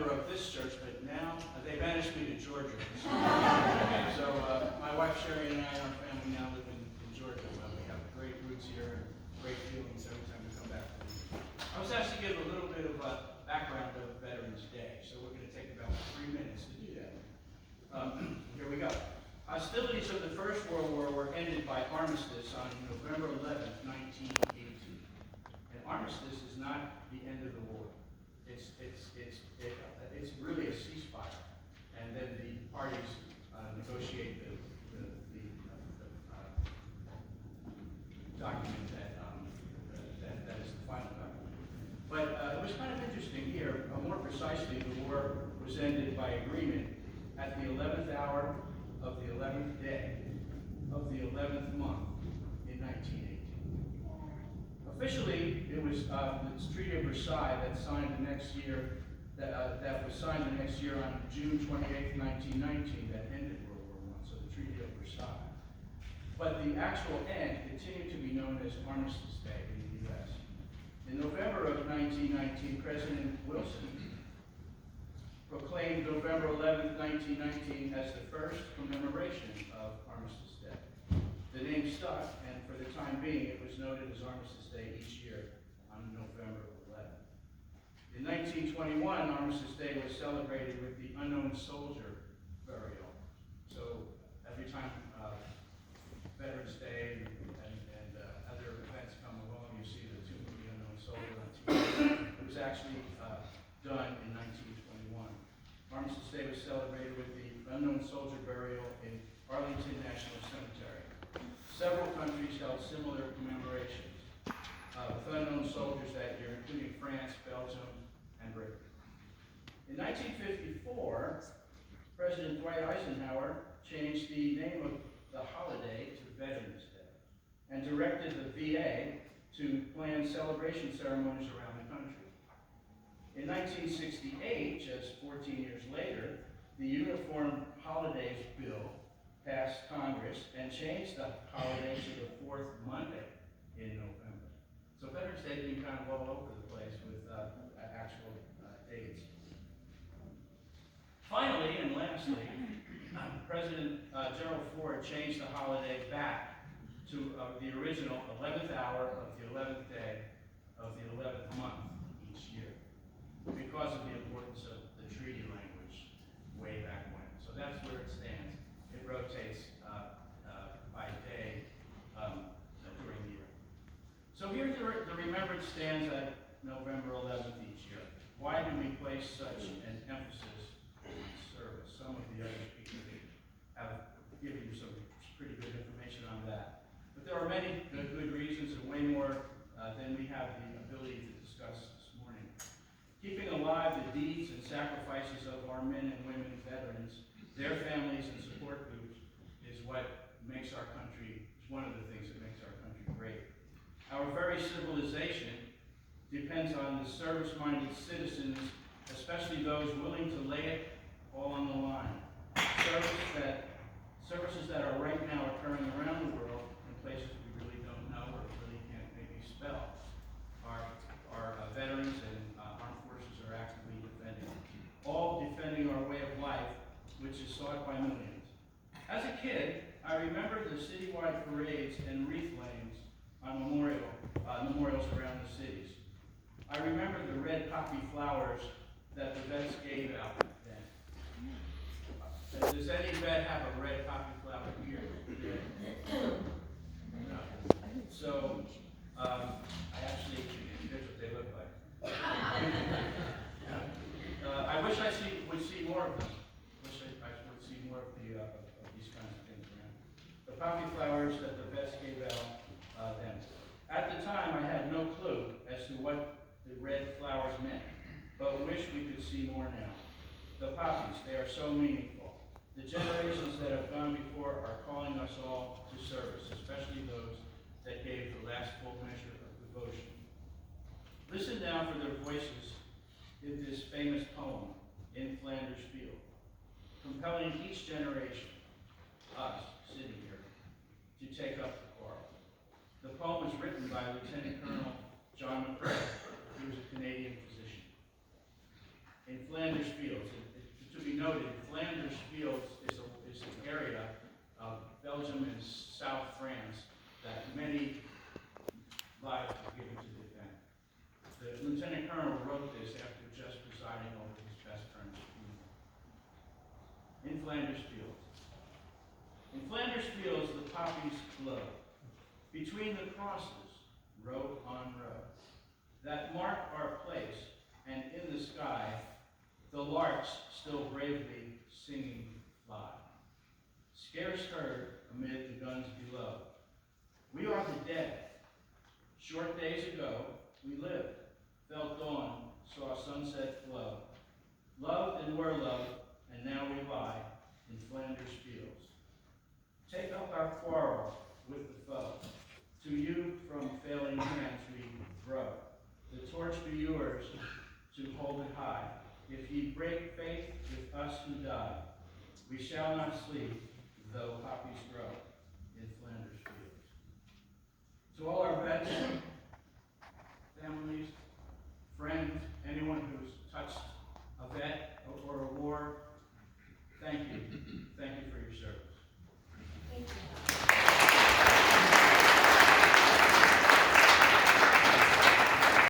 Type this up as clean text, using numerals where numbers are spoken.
Of this church, but now they banished me to Georgia. So my wife Sherry and I, our family now live in Georgia. We have great roots here and great feelings every time we come back. I was asked to give a little bit of a background of Veterans Day, so we're going to take about 3 minutes to do that. Here we go. Hostilities of the First World War were ended by armistice on November 11th, 1918. And armistice is not the end of the war. It's really a ceasefire, and then the parties negotiate the document that is the final document. But it was kind of interesting here. More precisely, the war was ended by agreement at the 11th hour of the 11th day of the 11th month in 1918. Officially, it was the Treaty of Versailles that signed the next year. That was signed the next year on June 28, 1919, that ended World War I, so the Treaty of Versailles. But the actual end continued to be known as Armistice Day in the U.S. In November of 1919, President Wilson proclaimed November 11, 1919 as the first commemoration of Armistice Day. The name stuck, and for the time being, it was noted as Armistice Day each year on November 11th. In 1921, Armistice Day was celebrated with the Unknown Soldier burial. So every time Veterans Day and other events come along, you see the Tomb of the Unknown Soldier on TV. It was actually done in 1921. Armistice Day was celebrated with the Unknown Soldier burial in Arlington National Cemetery. Several countries held similar commemorations with unknown soldiers that year, including France, Belgium, and Britain. In 1954, President Dwight Eisenhower changed the name of the holiday to Veterans Day and directed the VA to plan celebration ceremonies around the country. In 1968, just 14 years later, the Uniform Holidays Bill passed Congress and changed the holiday to the fourth Monday in November. So Veterans Day being kind of all over the place with actual dates. Finally, and lastly, President Gerald Ford changed the holiday back to the original 11th hour of the 11th day of the 11th month each year because of the importance of the treaty language way back when. So that's where it stands. It rotates by day during the year. So here the remembrance stands at November 11th each year. Why do we place such an emphasis on service? Some of the other speakers have given you some pretty good information on that. But there are many good reasons, and way more than we have the ability to discuss this morning. Keeping alive the deeds and sacrifices of our men and women veterans, their families and support groups is what makes our country, is one of the things that makes our country great. Our very civilization depends on the service-minded citizens, especially those willing to lay it all on the line. Services that are right now occurring around the world in places we really don't know or really can't maybe spell. Our veterans and armed forces are actively defending. All defending our way of life, which is sought by millions. As a kid, I remember the citywide parades and wreath layings on memorials around the cities. I remember the red poppy flowers that the vets gave out then. Does any vet have a red poppy flower here? No. So, I actually, here's what they look like. I wish I would see more of them. I would see more of these kinds of things around. The poppy flowers that the vets gave out then. At the time, I had no clue as to what the red flowers meant, but wish we could see more now. The poppies, they are so meaningful. The generations that have gone before are calling us all to service, especially those that gave the last full measure of devotion. Listen now for their voices in this famous poem, In Flanders Field, compelling each generation, us sitting here, to take up the quarrel. The poem was written by Lieutenant Colonel John McCrae. He was a Canadian physician. in Flanders Fields. To be noted, Flanders Fields is an area of Belgium and South France that many lives were given to defend. The Lieutenant Colonel wrote this after just presiding over his best friend's funeral. In Flanders Fields. In Flanders Fields, the poppies blow. Between the crosses, row on row, that mark our place, and in the sky, the larks still bravely singing fly. Scarce heard amid the guns below. We are the dead. Short days ago, we lived, felt dawn, saw sunset flow. Loved and were loved, and now we lie in Flanders Fields. Take up our quarrel with the foe. To you from failing hands we grow. The torch be yours to hold it high. If ye break faith with us who die, we shall not sleep, though poppies grow.